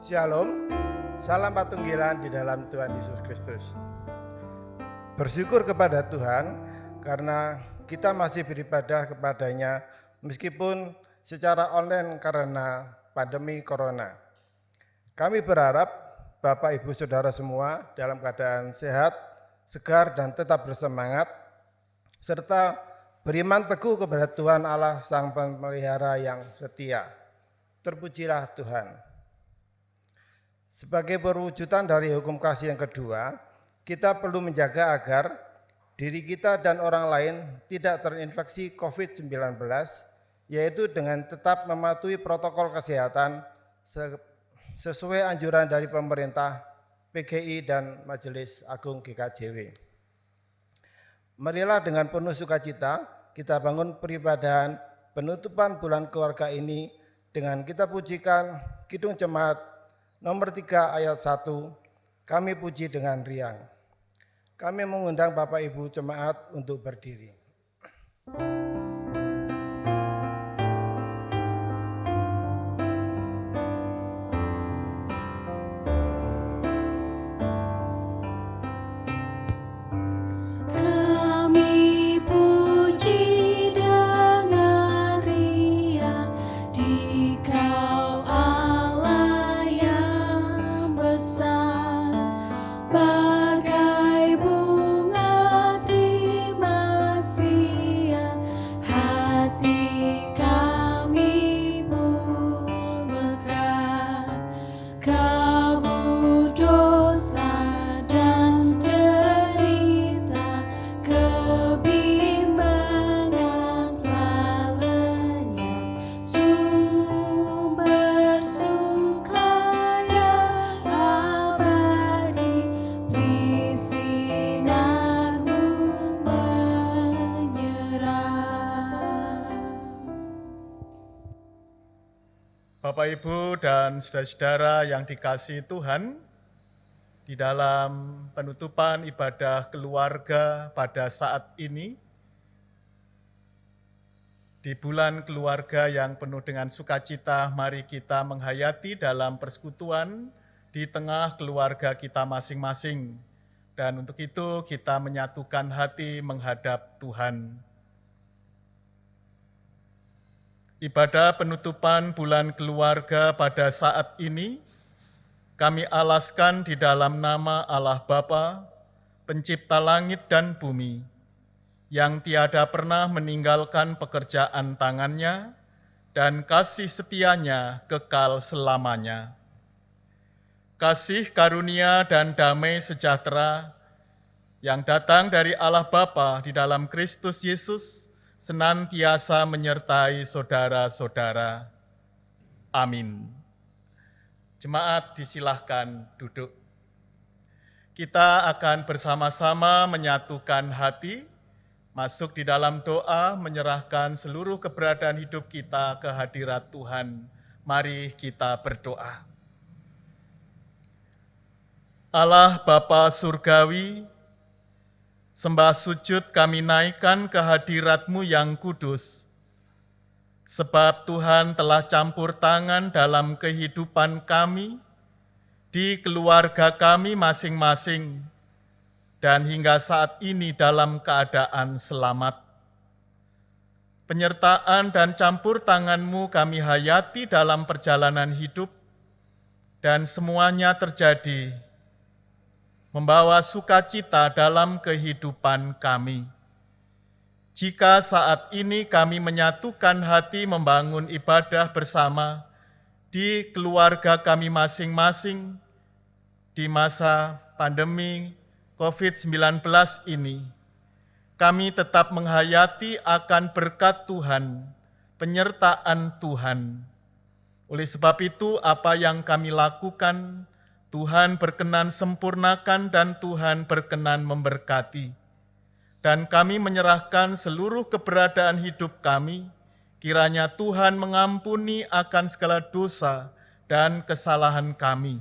Shalom, salam patunggilan di dalam Tuhan Yesus Kristus. Bersyukur kepada Tuhan karena kita masih beribadah kepadanya meskipun secara online karena pandemi Corona. Kami berharap Bapak Ibu Saudara semua dalam keadaan sehat, segar dan tetap bersemangat, serta beriman teguh kepada Tuhan Allah Sang Pemelihara yang setia. Terpujilah Tuhan. Sebagai perwujudan dari hukum kasih yang kedua, kita perlu menjaga agar diri kita dan orang lain tidak terinfeksi COVID-19, yaitu dengan tetap mematuhi protokol kesehatan sesuai anjuran dari pemerintah, PGI, dan Majelis Agung GKJW. Marilah dengan penuh sukacita kita bangun peribadahan penutupan bulan keluarga ini dengan kita pujikan Kidung Jemaat nomor 3 ayat 1, kami puji dengan riang. Kami mengundang Bapak Ibu Jemaat untuk berdiri. Bapak, Ibu, dan saudara-saudara yang dikasihi Tuhan, di dalam penutupan ibadah keluarga pada saat ini, di bulan keluarga yang penuh dengan sukacita, mari kita menghayati dalam persekutuan di tengah keluarga kita masing-masing. Dan untuk itu kita menyatukan hati menghadap Tuhan. Ibadah penutupan bulan keluarga pada saat ini, kami alaskan di dalam nama Allah Bapa, pencipta langit dan bumi, yang tiada pernah meninggalkan pekerjaan tangannya dan kasih setianya kekal selamanya. Kasih karunia dan damai sejahtera yang datang dari Allah Bapa di dalam Kristus Yesus senantiasa menyertai saudara-saudara. Amin. Jemaat disilahkan duduk. Kita akan bersama-sama menyatukan hati, masuk di dalam doa, menyerahkan seluruh keberadaan hidup kita ke hadirat Tuhan. Mari kita berdoa. Allah Bapa Surgawi, sembah sujud kami naikkan ke hadirat-Mu yang kudus, sebab Tuhan telah campur tangan dalam kehidupan kami, di keluarga kami masing-masing, dan hingga saat ini dalam keadaan selamat. Penyertaan dan campur tangan-Mu kami hayati dalam perjalanan hidup, dan semuanya terjadi membawa sukacita dalam kehidupan kami. Jika saat ini kami menyatukan hati membangun ibadah bersama di keluarga kami masing-masing di masa pandemi COVID-19 ini, kami tetap menghayati akan berkat Tuhan, penyertaan Tuhan. Oleh sebab itu, apa yang kami lakukan, Tuhan berkenan sempurnakan dan Tuhan berkenan memberkati. dan kami menyerahkan seluruh keberadaan hidup kami. Kiranya Tuhan mengampuni akan segala dosa dan kesalahan kami.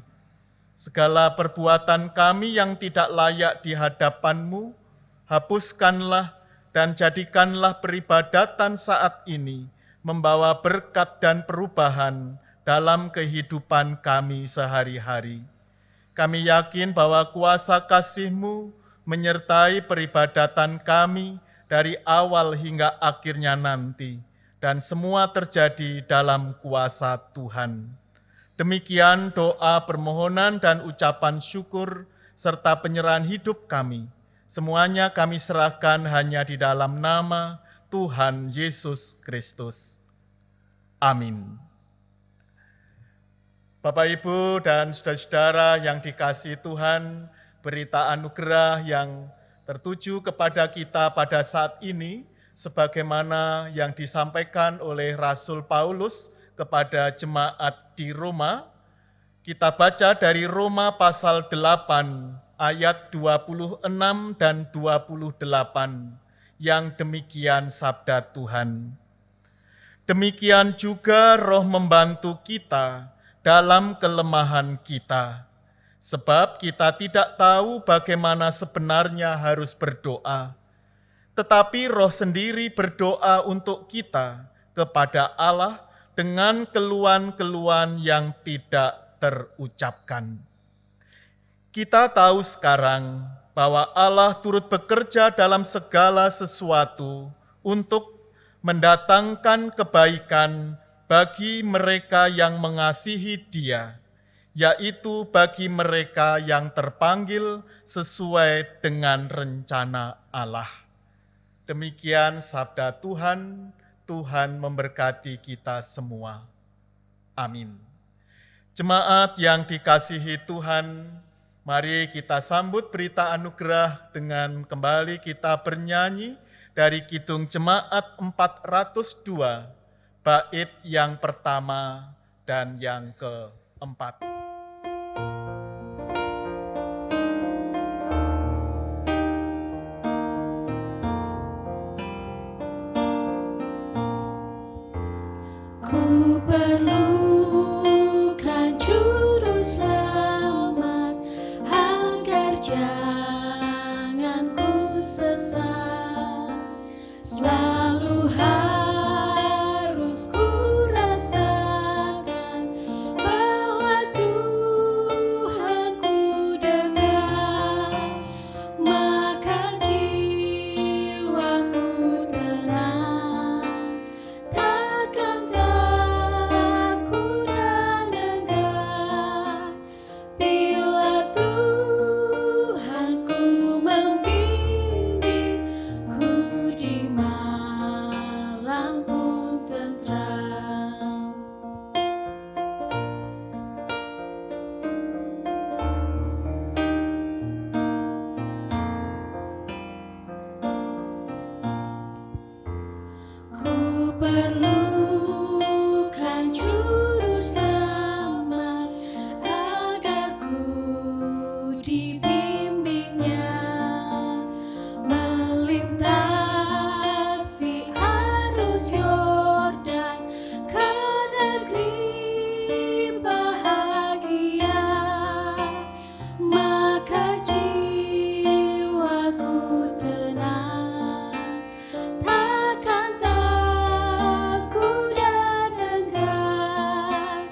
Segala perbuatan kami yang tidak layak di hadapan-Mu, hapuskanlah dan jadikanlah peribadatan saat ini membawa berkat dan perubahan dalam kehidupan kami sehari-hari. Kami yakin bahwa kuasa kasih-Mu menyertai peribadatan kami dari awal hingga akhirnya nanti, dan semua terjadi dalam kuasa Tuhan. Demikian doa, permohonan, dan ucapan syukur serta penyerahan hidup kami. Semuanya kami serahkan hanya di dalam nama Tuhan Yesus Kristus. Amin. Bapak, Ibu, dan saudara-saudara yang dikasihi Tuhan, berita anugerah yang tertuju kepada kita pada saat ini, sebagaimana yang disampaikan oleh Rasul Paulus kepada jemaat di Roma. Kita baca dari Roma pasal 8 ayat 26 dan 28 yang demikian sabda Tuhan. Demikian juga Roh membantu kita dalam kelemahan kita, sebab kita tidak tahu bagaimana sebenarnya harus berdoa. Tetapi Roh sendiri berdoa untuk kita kepada Allah dengan keluhan-keluhan yang tidak terucapkan. Kita tahu sekarang bahwa Allah turut bekerja dalam segala sesuatu untuk mendatangkan kebaikan bagi mereka yang mengasihi Dia, yaitu bagi mereka yang terpanggil sesuai dengan rencana Allah. Demikian sabda Tuhan. Tuhan memberkati kita semua. Amin. Jemaat yang dikasihi Tuhan, mari kita sambut berita anugerah dengan kembali kita bernyanyi dari Kidung Jemaat 402, bait yang pertama dan yang keempat. Ku perlukan juru selamat agar jangan ku sesat. Selalu harus ku rasakan bahwa Tuhan ku dekat, maka jiwaku tenang. Takkan takut dan enggan bila Tuhan ku membimbing, ku di malam pun tentram. Ku perlukan juru selamat agar ku dibimbingnya, melintasi arus Yordan ke negeri bahagia, maka jiwaku tenang. Takkan takut dan enggan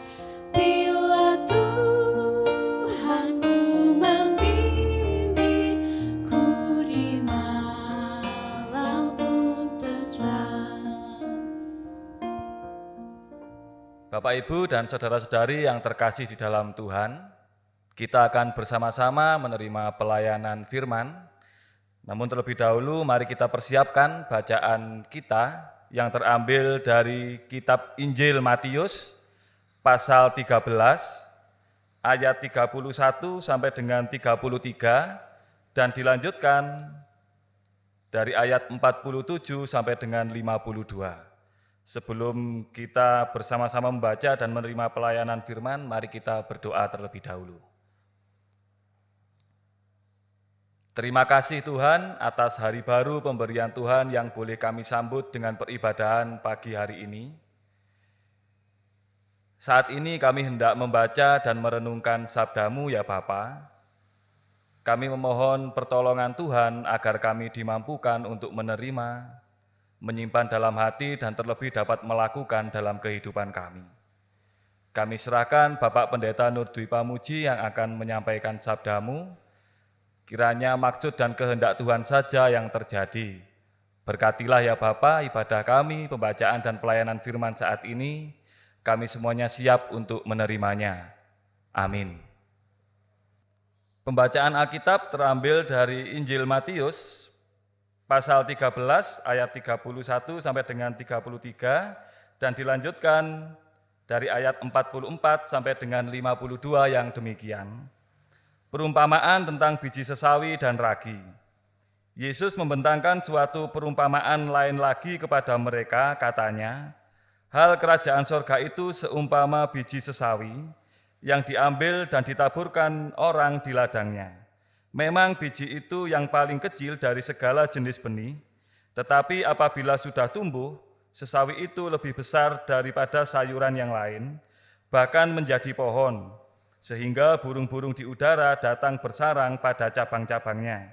bila Tuhan ku membimbing, ku di malam pun tentram. Bapak, Ibu, dan saudara-saudari yang terkasih di dalam Tuhan, kita akan bersama-sama menerima pelayanan firman. Namun terlebih dahulu mari kita persiapkan bacaan kita yang terambil dari kitab Injil Matius pasal 13 ayat 31 sampai dengan 33 dan dilanjutkan dari ayat 47 sampai dengan 52. Sebelum kita bersama-sama membaca dan menerima pelayanan firman, mari kita berdoa terlebih dahulu. Terima kasih Tuhan atas hari baru pemberian Tuhan yang boleh kami sambut dengan peribadahan pagi hari ini. Saat ini kami hendak membaca dan merenungkan sabda-Mu ya Bapa. Kami memohon pertolongan Tuhan agar kami dimampukan untuk menerima, menyimpan dalam hati dan terlebih dapat melakukan dalam kehidupan kami. Kami serahkan Bapak Pendeta Nur Dwi Pamuji yang akan menyampaikan sabda-Mu. Kiranya maksud dan kehendak Tuhan saja yang terjadi. Berkatilah ya Bapa ibadah kami, pembacaan dan pelayanan firman saat ini. Kami semuanya siap untuk menerimanya. Amin. Pembacaan Alkitab terambil dari Injil Matius, pasal 13 ayat 31 sampai dengan 33, dan dilanjutkan dari ayat 44 sampai dengan 52 yang demikian. Perumpamaan tentang biji sesawi dan ragi. Yesus membentangkan suatu perumpamaan lain lagi kepada mereka, katanya, hal kerajaan sorga itu seumpama biji sesawi yang diambil dan ditaburkan orang di ladangnya. Memang biji itu yang paling kecil dari segala jenis benih, tetapi apabila sudah tumbuh, sesawi itu lebih besar daripada sayuran yang lain, bahkan menjadi pohon, sehingga burung-burung di udara datang bersarang pada cabang-cabangnya.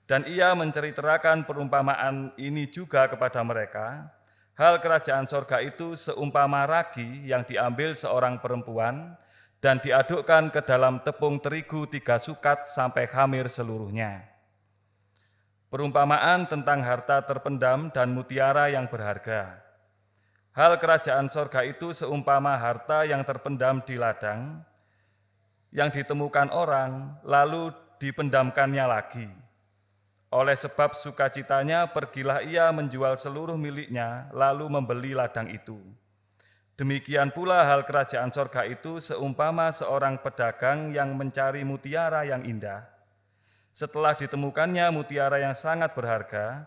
Dan ia menceritakan perumpamaan ini juga kepada mereka, hal kerajaan sorga itu seumpama ragi yang diambil seorang perempuan dan diadukkan ke dalam tepung terigu 3 sukat sampai khamir seluruhnya. Perumpamaan tentang harta terpendam dan mutiara yang berharga. Hal kerajaan sorga itu seumpama harta yang terpendam di ladang, yang ditemukan orang, lalu dipendamkannya lagi. Oleh sebab sukacitanya, pergilah ia menjual seluruh miliknya, lalu membeli ladang itu. Demikian pula hal kerajaan sorga itu seumpama seorang pedagang yang mencari mutiara yang indah. Setelah ditemukannya mutiara yang sangat berharga,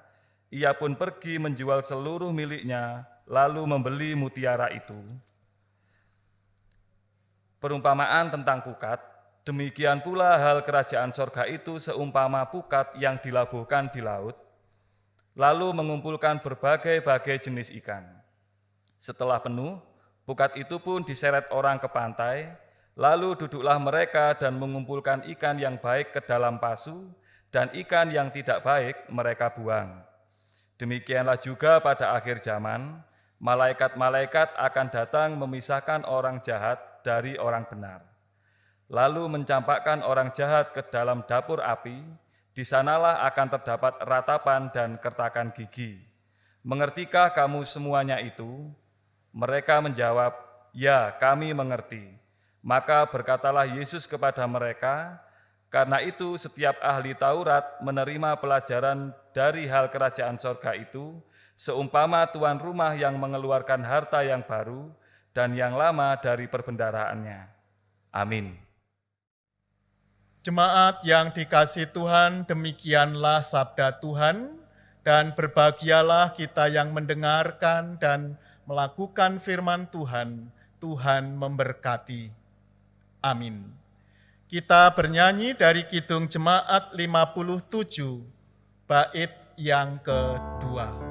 ia pun pergi menjual seluruh miliknya, lalu membeli mutiara itu. Perumpamaan tentang pukat, demikian pula hal kerajaan sorga itu seumpama pukat yang dilabuhkan di laut, lalu mengumpulkan berbagai-bagai jenis ikan. Setelah penuh, pukat itu pun diseret orang ke pantai, lalu duduklah mereka dan mengumpulkan ikan yang baik ke dalam pasu, dan ikan yang tidak baik mereka buang. Demikianlah juga pada akhir zaman, malaikat-malaikat akan datang memisahkan orang jahat dari orang benar, lalu mencampakkan orang jahat ke dalam dapur api. Di sanalah akan terdapat ratapan dan kertakan gigi. Mengertikah kamu semuanya itu? Mereka menjawab, ya, kami mengerti. Maka berkatalah Yesus kepada mereka, karena itu setiap ahli Taurat menerima pelajaran dari hal kerajaan sorga itu, seumpama tuan rumah yang mengeluarkan harta yang baru dan yang lama dari perbendaharaannya. Amin. Jemaat yang dikasihi Tuhan, demikianlah sabda Tuhan, dan berbahagialah kita yang mendengarkan dan melakukan firman Tuhan. Tuhan memberkati. Amin. Kita bernyanyi dari Kidung Jemaat 57, bait yang kedua.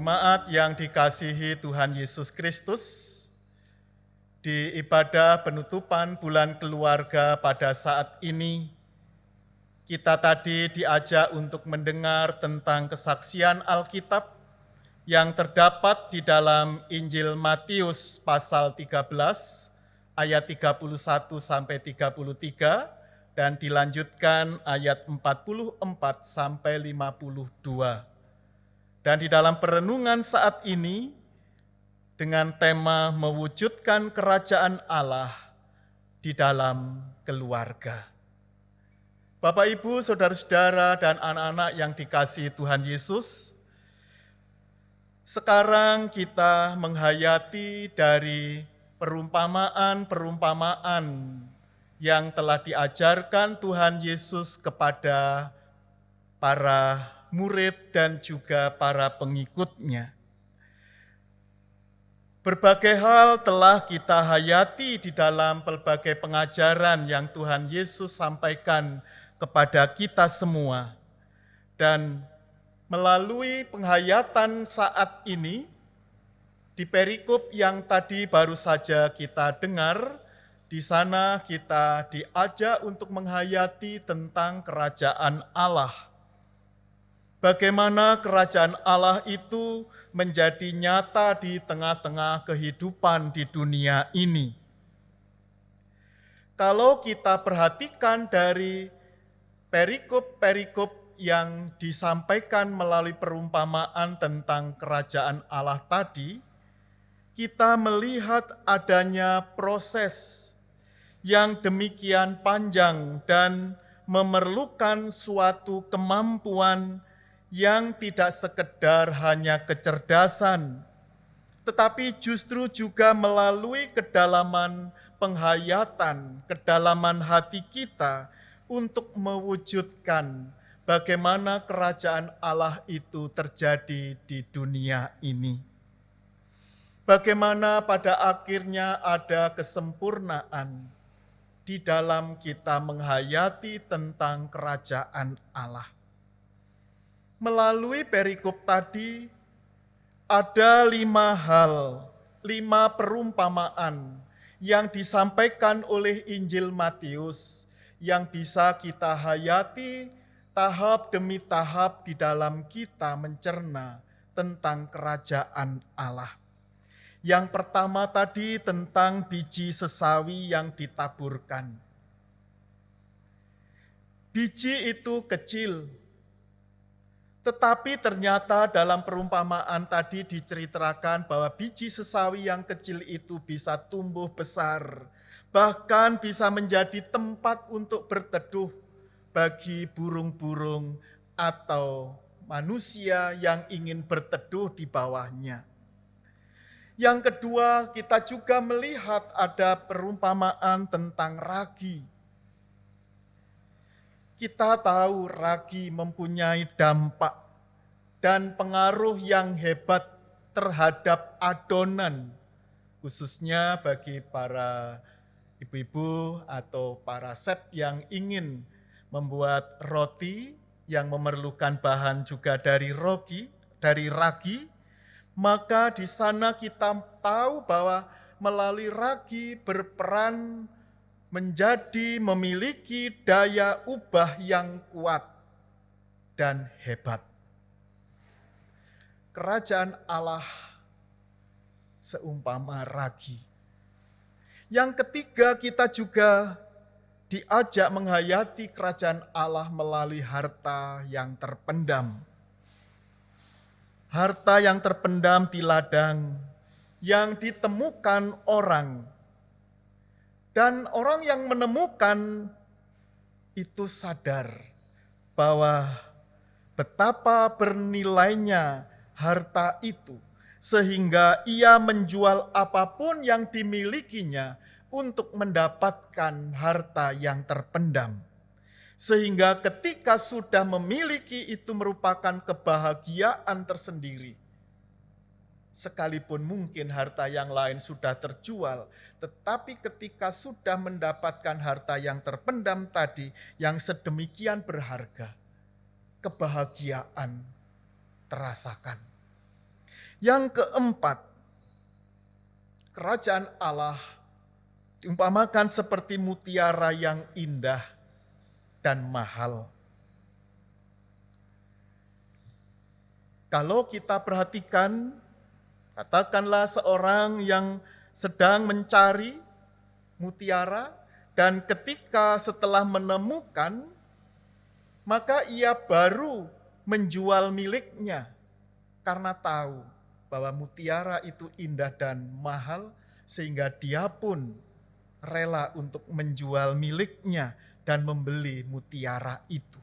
Jemaat yang dikasihi Tuhan Yesus Kristus, Di ibadah penutupan bulan keluarga pada saat ini, kita tadi diajak untuk mendengar tentang kesaksian Alkitab yang terdapat di dalam Injil Matius pasal 13 ayat 31 sampai 33 dan dilanjutkan ayat 44 sampai 52. Dan di dalam perenungan saat ini dengan tema mewujudkan kerajaan Allah di dalam keluarga. Bapak, Ibu, saudara-saudara, dan anak-anak yang dikasihi Tuhan Yesus, sekarang kita menghayati dari perumpamaan-perumpamaan yang telah diajarkan Tuhan Yesus kepada para murid dan juga para pengikutnya. Berbagai hal telah kita hayati di dalam pelbagai pengajaran yang Tuhan Yesus sampaikan kepada kita semua. Dan melalui penghayatan saat ini, di perikop yang tadi baru saja kita dengar, di sana kita diajak untuk menghayati tentang kerajaan Allah. Bagaimana kerajaan Allah itu menjadi nyata di tengah-tengah kehidupan di dunia ini. Kalau kita perhatikan dari perikop-perikop yang disampaikan melalui perumpamaan tentang kerajaan Allah tadi, kita melihat adanya proses yang demikian panjang dan memerlukan suatu kemampuan yang tidak sekedar hanya kecerdasan, tetapi justru juga melalui kedalaman penghayatan, kedalaman hati kita untuk mewujudkan bagaimana kerajaan Allah itu terjadi di dunia ini. Bagaimana pada akhirnya ada kesempurnaan di dalam kita menghayati tentang kerajaan Allah. Melalui perikop tadi, ada 5 hal, 5 perumpamaan yang disampaikan oleh Injil Matius yang bisa kita hayati tahap demi tahap di dalam kita mencerna tentang kerajaan Allah. Yang pertama tadi tentang biji sesawi yang ditaburkan. Biji itu kecil, tetapi ternyata dalam perumpamaan tadi diceritakan bahwa biji sesawi yang kecil itu bisa tumbuh besar, bahkan bisa menjadi tempat untuk berteduh bagi burung-burung atau manusia yang ingin berteduh di bawahnya. Yang kedua, kita juga melihat ada perumpamaan tentang ragi. Kita tahu ragi mempunyai dampak dan pengaruh yang hebat terhadap adonan, khususnya bagi para ibu-ibu atau para chef yang ingin membuat roti yang memerlukan bahan juga dari ragi, maka di sana kita tahu bahwa melalui ragi berperan memiliki daya ubah yang kuat dan hebat. Kerajaan Allah seumpama ragi. Yang ketiga, kita juga diajak menghayati kerajaan Allah melalui harta yang terpendam. Harta yang terpendam di ladang yang ditemukan orang. Dan orang yang menemukan itu sadar bahwa betapa bernilainya harta itu, sehingga ia menjual apapun yang dimilikinya untuk mendapatkan harta yang terpendam. Sehingga ketika sudah memiliki itu merupakan kebahagiaan tersendiri. Sekalipun mungkin harta yang lain sudah terjual, tetapi ketika sudah mendapatkan harta yang terpendam tadi, yang sedemikian berharga, kebahagiaan terasakan. Yang keempat, kerajaan Allah diumpamakan seperti mutiara yang indah dan mahal. Kalau kita perhatikan, katakanlah seorang yang sedang mencari mutiara, dan ketika setelah menemukan, maka ia baru menjual miliknya karena tahu bahwa mutiara itu indah dan mahal, sehingga dia pun rela untuk menjual miliknya dan membeli mutiara itu.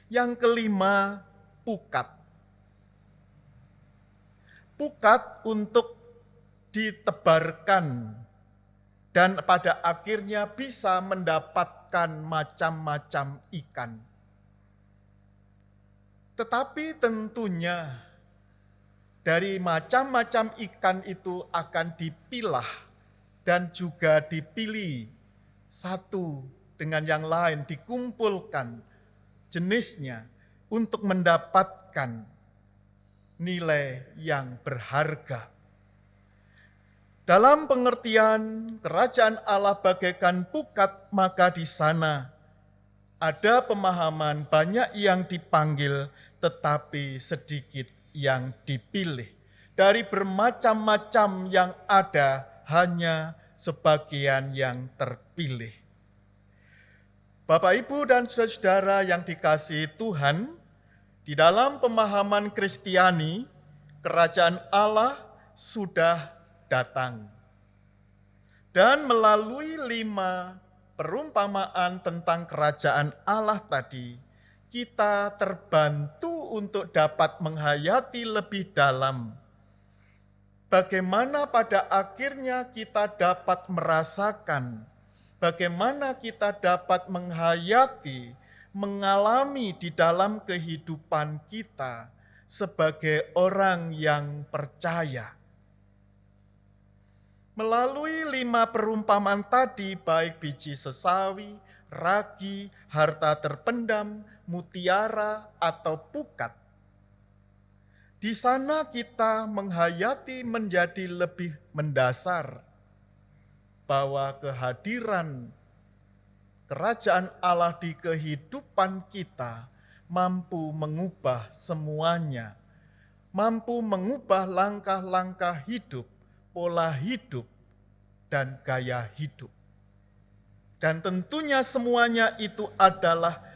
Yang kelima, pukat. Pukat untuk ditebarkan dan pada akhirnya bisa mendapatkan macam-macam ikan. Tetapi tentunya dari macam-macam ikan itu akan dipilah dan juga dipilih satu dengan yang lain, dikumpulkan jenisnya untuk mendapatkan nilai yang berharga. Dalam pengertian kerajaan Allah bagaikan pukat, maka di sana ada pemahaman banyak yang dipanggil tetapi sedikit yang dipilih. Dari bermacam-macam yang ada, hanya sebagian yang terpilih. Bapak, Ibu, dan saudara-saudara yang dikasihi Tuhan, di dalam pemahaman Kristiani, kerajaan Allah sudah datang. Dan melalui 5 perumpamaan tentang kerajaan Allah tadi, kita terbantu untuk dapat menghayati lebih dalam bagaimana pada akhirnya kita dapat merasakan, bagaimana kita dapat menghayati, mengalami di dalam kehidupan kita sebagai orang yang percaya. Melalui 5 perumpamaan tadi, baik biji sesawi, ragi, harta terpendam, mutiara, atau pukat, di sana kita menghayati menjadi lebih mendasar bahwa kehadiran kerajaan Allah di kehidupan kita mampu mengubah semuanya, mampu mengubah langkah-langkah hidup, pola hidup, dan gaya hidup. Dan tentunya semuanya itu adalah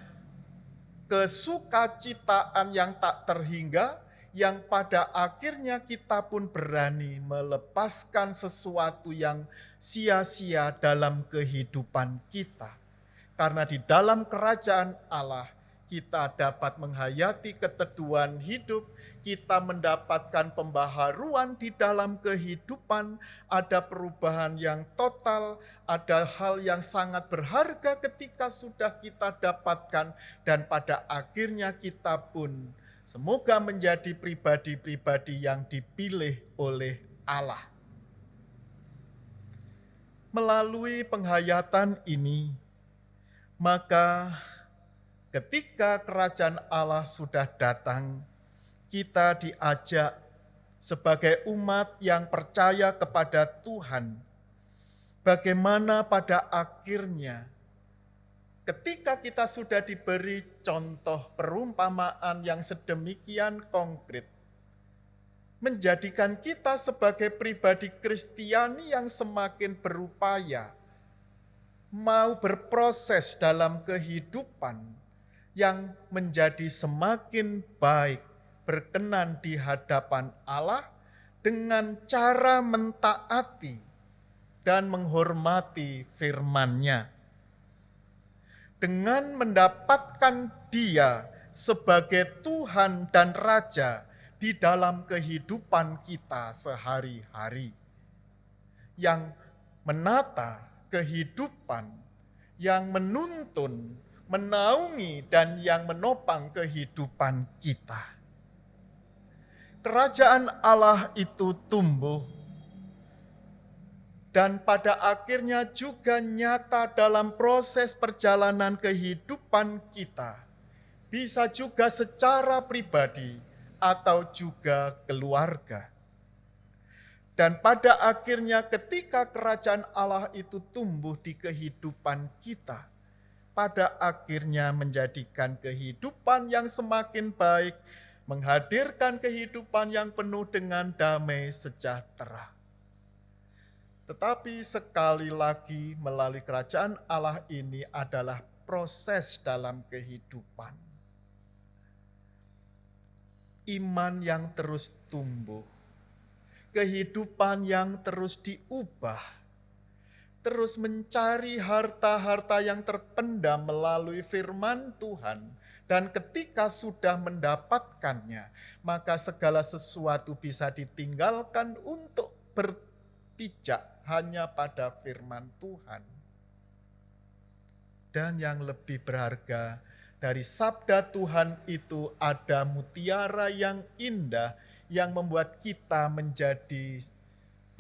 kesukacitaan yang tak terhingga, yang pada akhirnya kita pun berani melepaskan sesuatu yang sia-sia dalam kehidupan kita. Karena di dalam kerajaan Allah, kita dapat menghayati keteduhan hidup, kita mendapatkan pembaharuan di dalam kehidupan, ada perubahan yang total, ada hal yang sangat berharga ketika sudah kita dapatkan, dan pada akhirnya kita pun semoga menjadi pribadi-pribadi yang dipilih oleh Allah. Melalui penghayatan ini, maka ketika kerajaan Allah sudah datang, kita diajak sebagai umat yang percaya kepada Tuhan, bagaimana pada akhirnya ketika kita sudah diberi contoh perumpamaan yang sedemikian konkret, menjadikan kita sebagai pribadi Kristiani yang semakin berupaya, mau berproses dalam kehidupan yang menjadi semakin baik, berkenan di hadapan Allah dengan cara mentaati dan menghormati firman-Nya. Dengan mendapatkan Dia sebagai Tuhan dan Raja di dalam kehidupan kita sehari-hari, yang menata kehidupan, yang menuntun, menaungi, dan yang menopang kehidupan kita. Kerajaan Allah itu tumbuh dan pada akhirnya juga nyata dalam proses perjalanan kehidupan kita, bisa juga secara pribadi atau juga keluarga. Dan pada akhirnya ketika kerajaan Allah itu tumbuh di kehidupan kita, pada akhirnya menjadikan kehidupan yang semakin baik, menghadirkan kehidupan yang penuh dengan damai sejahtera. Tetapi sekali lagi melalui kerajaan Allah ini adalah proses dalam kehidupan. Iman yang terus tumbuh, kehidupan yang terus diubah, terus mencari harta-harta yang terpendam melalui firman Tuhan. Dan ketika sudah mendapatkannya, maka segala sesuatu bisa ditinggalkan untuk berpijak hanya pada firman Tuhan. Dan yang lebih berharga dari sabda Tuhan itu ada mutiara yang indah yang membuat kita menjadi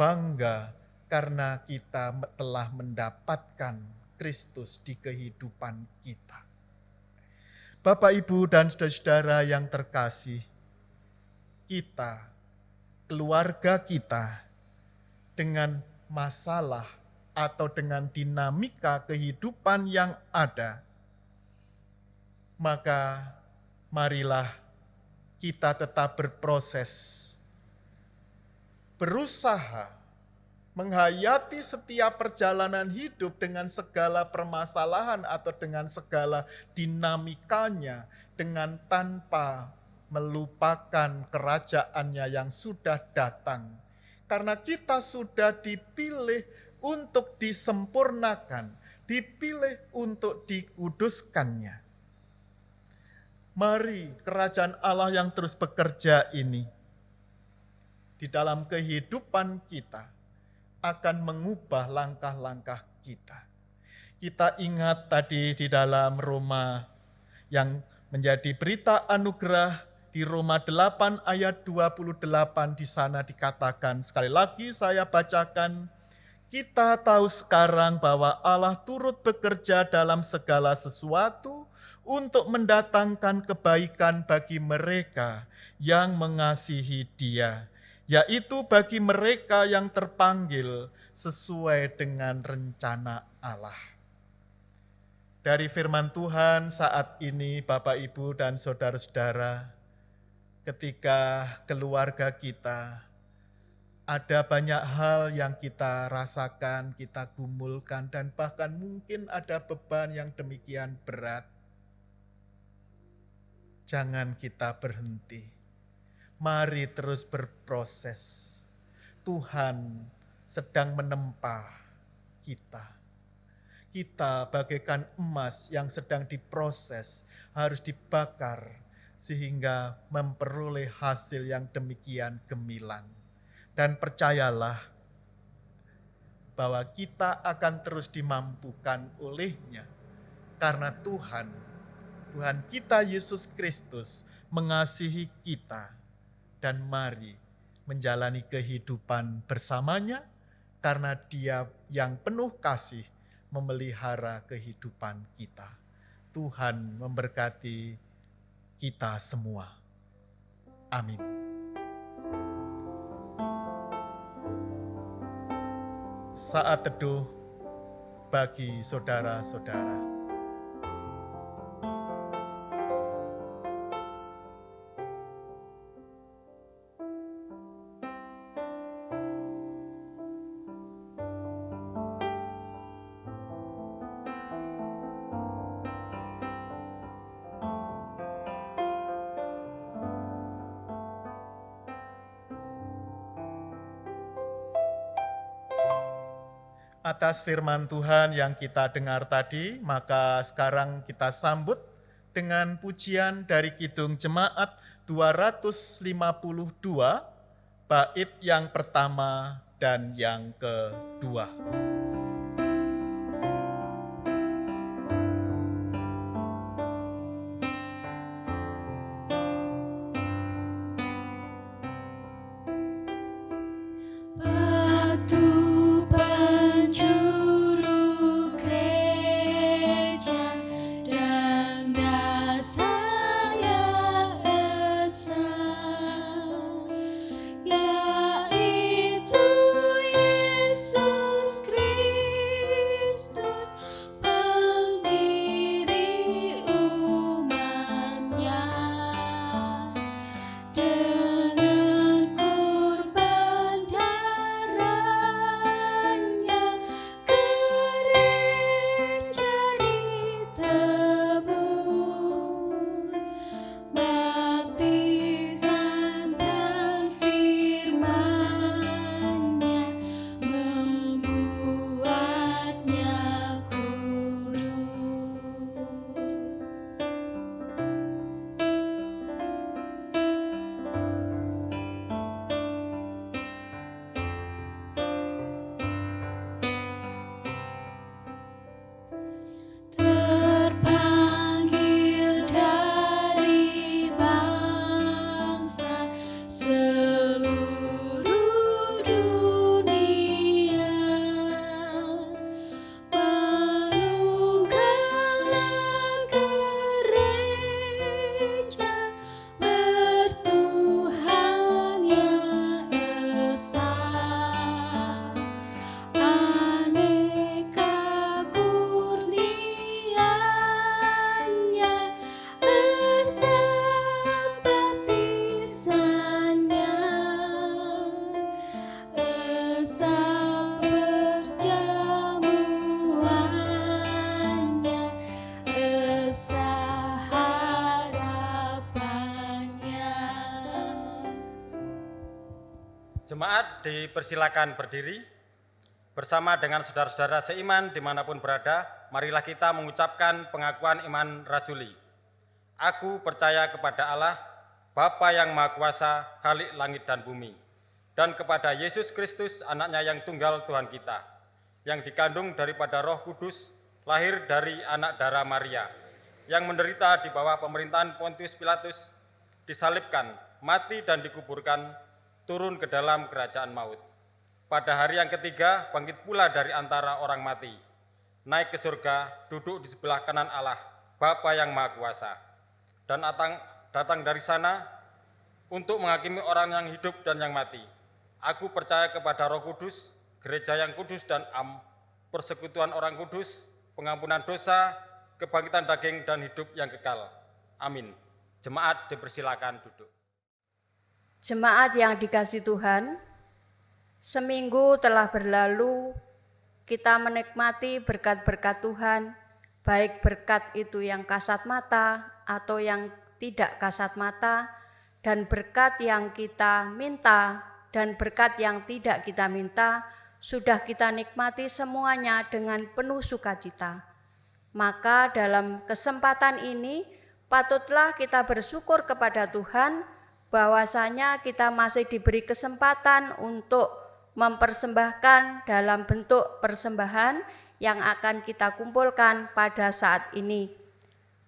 bangga karena kita telah mendapatkan Kristus di kehidupan kita. Bapak, Ibu, dan saudara-saudara yang terkasih, kita, keluarga kita, dengan masalah atau dengan dinamika kehidupan yang ada, maka marilah kita tetap berproses, berusaha menghayati setiap perjalanan hidup dengan segala permasalahan atau dengan segala dinamikanya, dengan tanpa melupakan kerajaannya yang sudah datang. Karena kita sudah dipilih untuk disempurnakan, dipilih untuk dikuduskannya. Mari kerajaan Allah yang terus bekerja ini di dalam kehidupan kita akan mengubah langkah-langkah kita. Kita ingat tadi di dalam Roma yang menjadi berita anugerah di Roma 8 ayat 28 di sana dikatakan, sekali lagi saya bacakan, kita tahu sekarang bahwa Allah turut bekerja dalam segala sesuatu untuk mendatangkan kebaikan bagi mereka yang mengasihi Dia, yaitu bagi mereka yang terpanggil sesuai dengan rencana Allah. Dari firman Tuhan saat ini, Bapak, Ibu, dan saudara-saudara, ketika keluarga kita, ada banyak hal yang kita rasakan, kita gumulkan, dan bahkan mungkin ada beban yang demikian berat. Jangan kita berhenti. Mari terus berproses. Tuhan sedang menempa kita. Kita bagaikan emas yang sedang diproses, harus dibakar, sehingga memperoleh hasil yang demikian gemilang. Dan percayalah bahwa kita akan terus dimampukan olehnya, karena Tuhan kita Yesus Kristus mengasihi kita, dan mari menjalani kehidupan bersamanya, karena Dia yang penuh kasih memelihara kehidupan kita. Tuhan memberkati kita semua. Amin. Saat teduh bagi saudara-saudara. Atas firman Tuhan yang kita dengar tadi, maka sekarang kita sambut dengan pujian dari Kidung Jemaat 252, bait yang pertama dan yang kedua. Yaitu Jemaat dipersilakan berdiri. Bersama dengan saudara-saudara seiman dimanapun berada, marilah kita mengucapkan pengakuan iman rasuli. Aku percaya kepada Allah, Bapa yang Maha Kuasa, Khalik langit dan bumi, dan kepada Yesus Kristus, anaknya yang tunggal Tuhan kita, yang dikandung daripada Roh Kudus, lahir dari anak darah Maria, yang menderita di bawah pemerintahan Pontius Pilatus, disalibkan, mati dan dikuburkan, turun ke dalam kerajaan maut. Pada hari yang ketiga, bangkit pula dari antara orang mati, naik ke surga, duduk di sebelah kanan Allah, Bapa yang Maha Kuasa, dan datang dari sana untuk menghakimi orang yang hidup dan yang mati. Aku percaya kepada Roh Kudus, gereja yang kudus dan persekutuan orang kudus, pengampunan dosa, kebangkitan daging dan hidup yang kekal. Amin. Jemaat dipersilakan duduk. Jemaat yang dikasihi Tuhan, seminggu telah berlalu, kita menikmati berkat-berkat Tuhan, baik berkat itu yang kasat mata atau yang tidak kasat mata, dan berkat yang kita minta dan berkat yang tidak kita minta, sudah kita nikmati semuanya dengan penuh sukacita. Maka dalam kesempatan ini, patutlah kita bersyukur kepada Tuhan, bahwasanya kita masih diberi kesempatan untuk mempersembahkan dalam bentuk persembahan yang akan kita kumpulkan pada saat ini.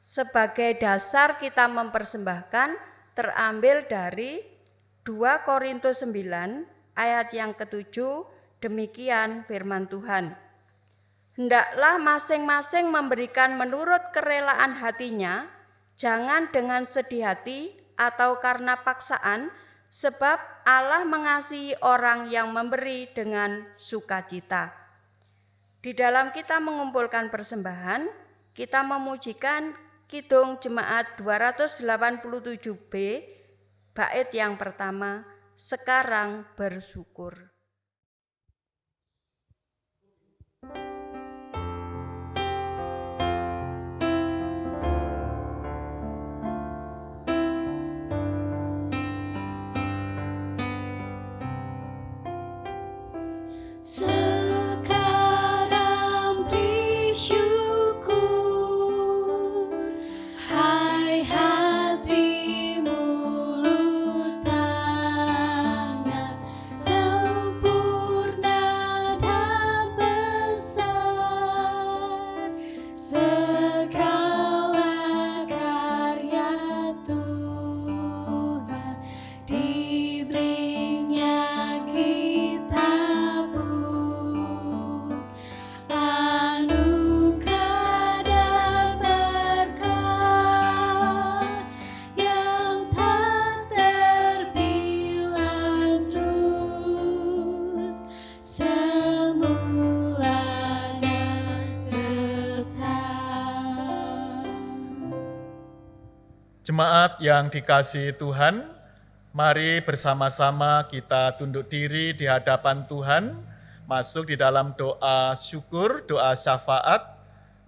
Sebagai dasar kita mempersembahkan terambil dari 2 Korintus 9 ayat yang ke-7, demikian firman Tuhan. Hendaklah masing-masing memberikan menurut kerelaan hatinya, jangan dengan sedih hati atau karena paksaan, sebab Allah mengasihi orang yang memberi dengan sukacita. Di dalam kita mengumpulkan persembahan, kita memujikan Kidung Jemaat 287B, bait yang pertama, sekarang bersyukur. Sekarang beri syukur, hai hati, mulut, tangan, sempurna dan besar, segala karya Tuhan diberinya kita pun anugerah dan berkat yang tak terbilang terus, semula dan tetap. Jemaat yang dikasihi Tuhan, mari bersama-sama kita tunduk diri di hadapan Tuhan, masuk di dalam doa syukur, doa syafaat,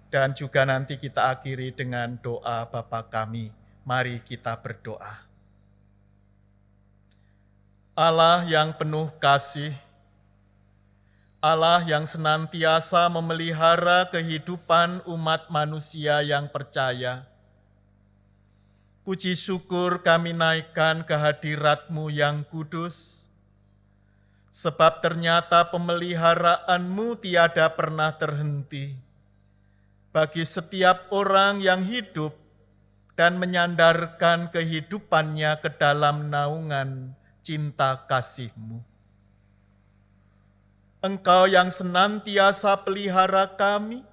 dan juga nanti kita akhiri dengan doa Bapa kami. Mari kita berdoa. Allah yang penuh kasih, Allah yang senantiasa memelihara kehidupan umat manusia yang percaya, puji syukur kami naikkan ke hadirat-Mu yang kudus, sebab ternyata pemeliharaanmu tiada pernah terhenti bagi setiap orang yang hidup dan menyandarkan kehidupannya ke dalam naungan cinta kasih-Mu. Engkau yang senantiasa pelihara kami,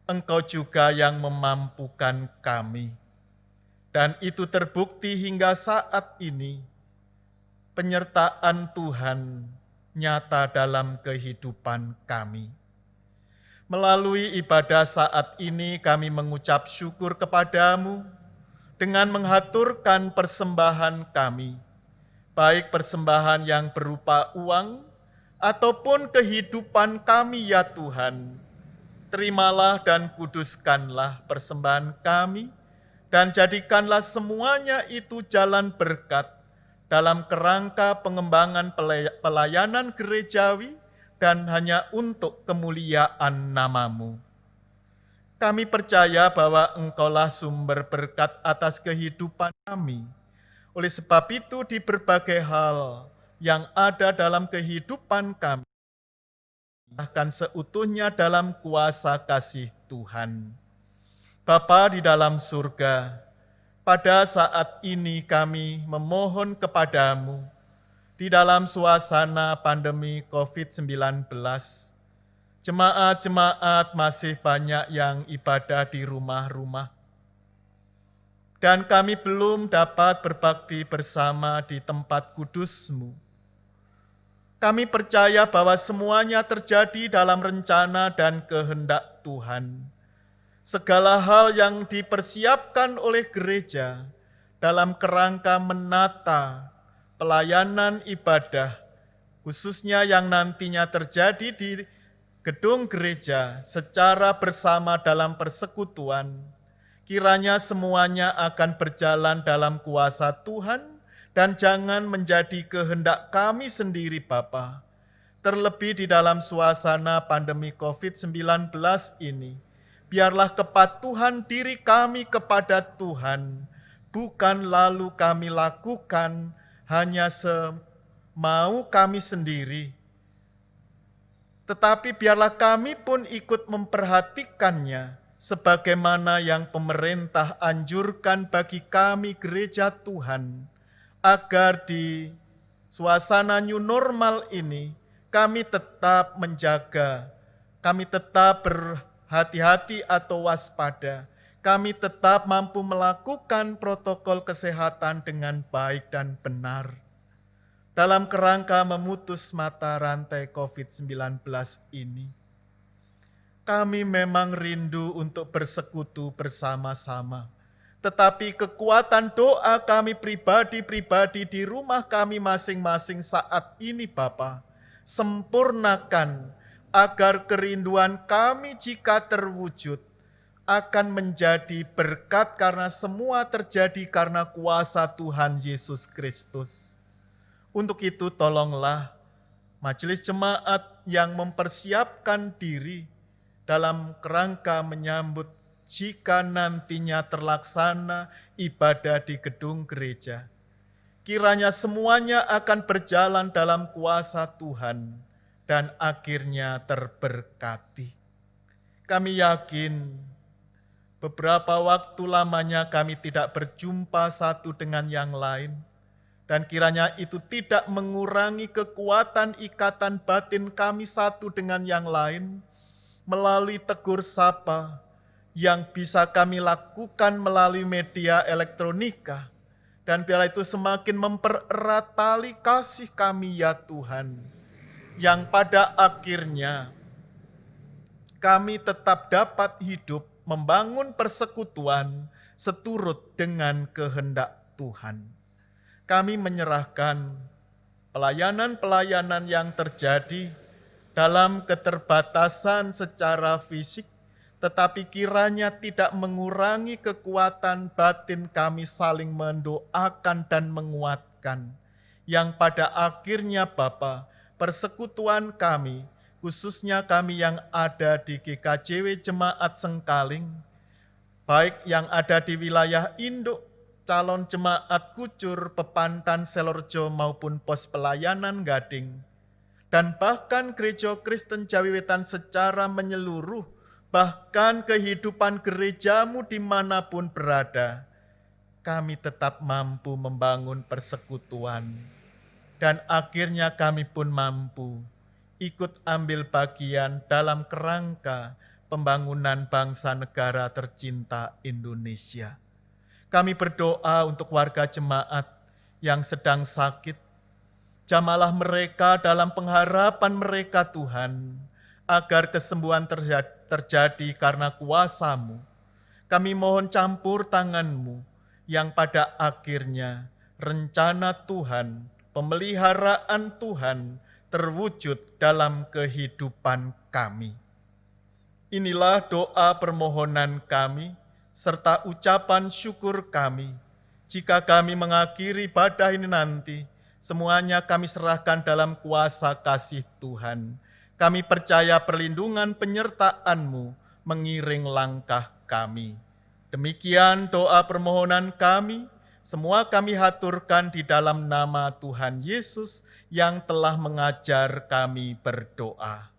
Engkau juga yang memampukan kami. Dan itu terbukti hingga saat ini, penyertaan Tuhan nyata dalam kehidupan kami. Melalui ibadah saat ini kami mengucap syukur kepadamu dengan menghaturkan persembahan kami, baik persembahan yang berupa uang ataupun kehidupan kami ya Tuhan. Terimalah dan kuduskanlah persembahan kami, dan jadikanlah semuanya itu jalan berkat dalam kerangka pengembangan pelayanan gerejawi dan hanya untuk kemuliaan nama-Mu. Kami percaya bahwa Engkaulah sumber berkat atas kehidupan kami. Oleh sebab itu, di berbagai hal yang ada dalam kehidupan kami, bahkan seutuhnya dalam kuasa kasih Tuhan. Bapa di dalam surga, pada saat ini kami memohon kepadamu di dalam suasana pandemi COVID-19. Jemaat-jemaat masih banyak yang ibadah di rumah-rumah. Dan kami belum dapat berbakti bersama di tempat kudus-Mu. Kami percaya bahwa semuanya terjadi dalam rencana dan kehendak Tuhan. Segala hal yang dipersiapkan oleh gereja dalam kerangka menata pelayanan ibadah, khususnya yang nantinya terjadi di gedung gereja secara bersama dalam persekutuan, kiranya semuanya akan berjalan dalam kuasa Tuhan dan jangan menjadi kehendak kami sendiri Bapa. Terlebih di dalam suasana pandemi COVID-19 ini, biarlah kepatuhan diri kami kepada Tuhan, bukan lalu kami lakukan hanya semau kami sendiri, tetapi biarlah kami pun ikut memperhatikannya sebagaimana yang pemerintah anjurkan bagi kami gereja Tuhan, agar di suasana new normal ini kami tetap menjaga, kami tetap berhati-hati atau waspada, kami tetap mampu melakukan protokol kesehatan dengan baik dan benar dalam kerangka memutus mata rantai COVID-19 ini. Kami memang rindu untuk bersekutu bersama-sama, tetapi kekuatan doa kami pribadi-pribadi di rumah kami masing-masing saat ini Bapa, sempurnakan agar kerinduan kami jika terwujud akan menjadi berkat karena semua terjadi karena kuasa Tuhan Yesus Kristus. Untuk itu tolonglah majelis jemaat yang mempersiapkan diri dalam kerangka menyambut jika nantinya terlaksana ibadah di gedung gereja. Kiranya semuanya akan berjalan dalam kuasa Tuhan dan akhirnya terberkati. Kami yakin beberapa waktu lamanya kami tidak berjumpa satu dengan yang lain, dan kiranya itu tidak mengurangi kekuatan ikatan batin kami satu dengan yang lain melalui tegur sapa yang bisa kami lakukan melalui media elektronika. Dan biarlah itu semakin mempererat tali kasih kami ya Tuhan, yang pada akhirnya kami tetap dapat hidup membangun persekutuan seturut dengan kehendak Tuhan. Kami menyerahkan pelayanan-pelayanan yang terjadi dalam keterbatasan secara fisik, tetapi kiranya tidak mengurangi kekuatan batin kami saling mendoakan dan menguatkan, yang pada akhirnya Bapa, persekutuan kami, khususnya kami yang ada di GKJW Jemaat Sengkaling, baik yang ada di wilayah induk, calon jemaat Kucur, Pepantan, Selorjo maupun pos pelayanan Gading, dan bahkan Gereja Kristen Jawi Wetan secara menyeluruh, bahkan kehidupan gerejamu dimanapun berada, kami tetap mampu membangun persekutuan, dan akhirnya kami pun mampu ikut ambil bagian dalam kerangka pembangunan bangsa negara tercinta Indonesia. Kami berdoa untuk warga jemaat yang sedang sakit. Jamalah mereka dalam pengharapan mereka Tuhan, agar kesembuhan terjadi karena kuasa-Mu. Kami mohon campur tangan-Mu, yang pada akhirnya rencana Tuhan, pemeliharaan Tuhan terwujud dalam kehidupan kami. Inilah doa permohonan kami, serta ucapan syukur kami, jika kami mengakhiri ibadah ini nanti, semuanya kami serahkan dalam kuasa kasih Tuhan. Kami percaya perlindungan penyertaan-Mu mengiring langkah kami. Demikian doa permohonan kami, semua kami haturkan di dalam nama Tuhan Yesus yang telah mengajar kami berdoa.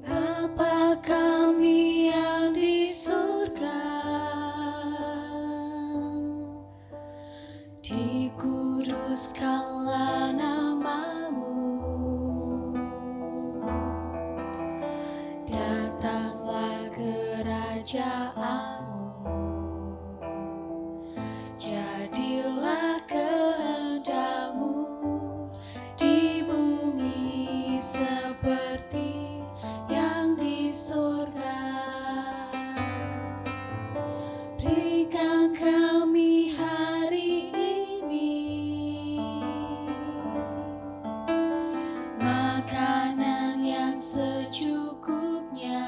Bapa kami yang di surga, dikuduskanlah nama-Mu, datanglah kerajaan-Mu, jadilah kehendak-Mu di bumi seperti yang di surga. Berikan kami hari ini makanan yang secukupnya.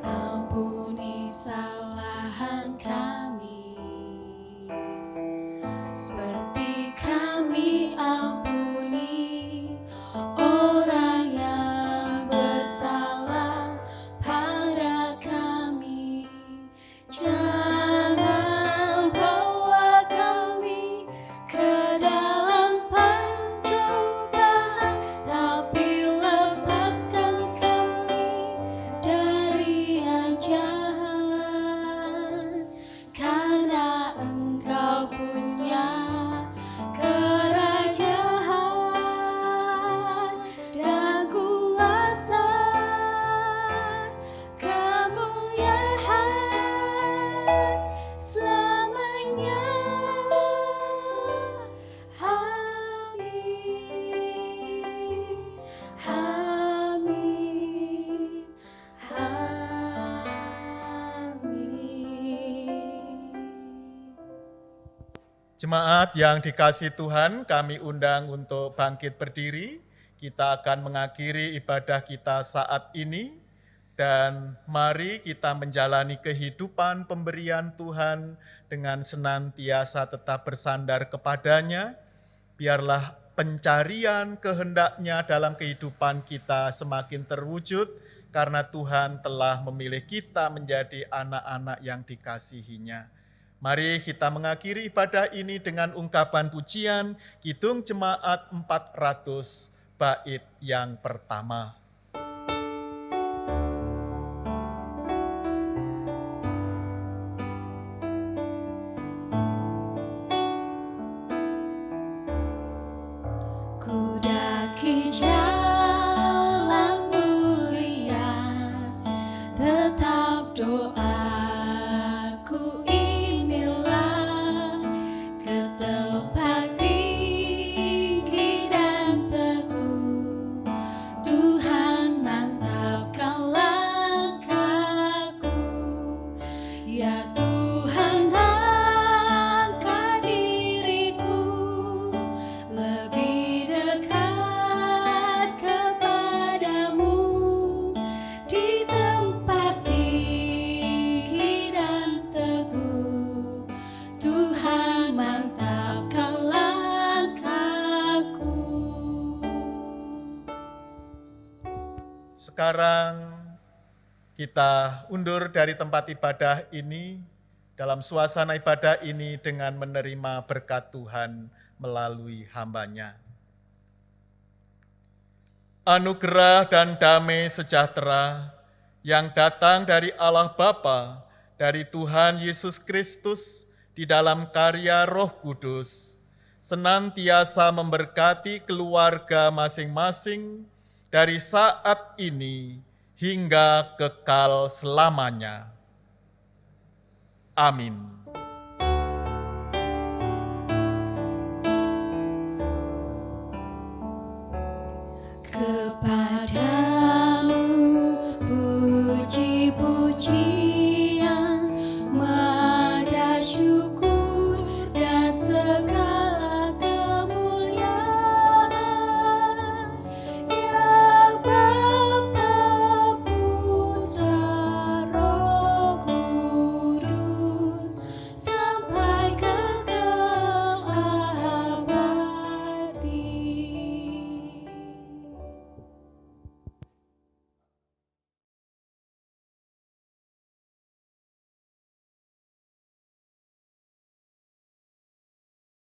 Ampuni kesalahan kami, seperti kami ampuni orang yang bersalah pada kami. Jangan bawa kami ke dalam pencobaan, tapi lepaskan kami dari yang jahat. Karena Engkau punya kerajaan dan kuasa, kemuliaan selamanya. Amin. Amin. Amin. Jemaat yang dikasihi Tuhan, kami undang untuk bangkit berdiri. Kita akan mengakhiri ibadah kita saat ini. Dan mari kita menjalani kehidupan pemberian Tuhan dengan senantiasa tetap bersandar kepadanya. Biarlah pencarian kehendak-Nya dalam kehidupan kita semakin terwujud, karena Tuhan telah memilih kita menjadi anak-anak yang dikasihi-Nya. Mari kita mengakhiri ibadah ini dengan ungkapan pujian Kidung Jemaat 400 bait yang pertama. Ku daki jalan mulia, tetap doaku inilah, ke tempat tinggi dan teguh. Tuhan mantapkan langkahku, ya Tuhan angkat diriku lebih dekat kepadamu, di tempat tinggi dan teguh. Tuhan mantapkan langkahku. Sekarang kita undur dari tempat ibadah ini dalam suasana ibadah ini dengan menerima berkat Tuhan melalui hamba-Nya. Anugerah dan damai sejahtera yang datang dari Allah Bapa, dari Tuhan Yesus Kristus di dalam karya Roh Kudus, senantiasa memberkati keluarga masing-masing dari saat ini hingga kekal selamanya. Amin.